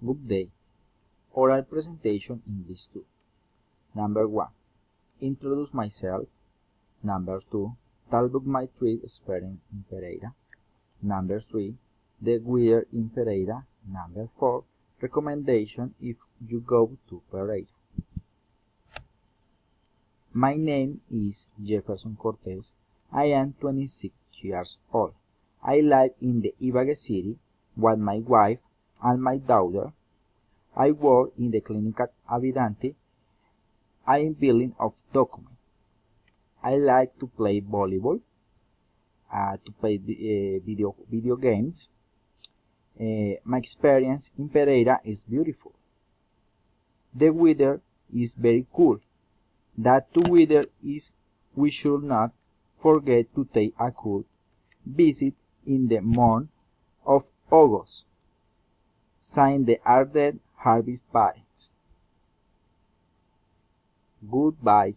Good day. Oral presentation English 2. Number 1. Introduce myself. Number 2. Tell about my trip experience in Pereira. Number 3. The weather in Pereira. Number 4. Recommendation if you go to Pereira. My name is Jefferson Cortez. I am 26 years old. I live in the Ibagué city with my wife and my daughter. I work in the clinical Avidante. I am building of documents. I like to play volleyball, to play video games. My experience in Pereira is beautiful. The weather is very cool. That the weather is we should not forget to take a cool visit in the month of August. Sign the ardent harvest vines. Goodbye.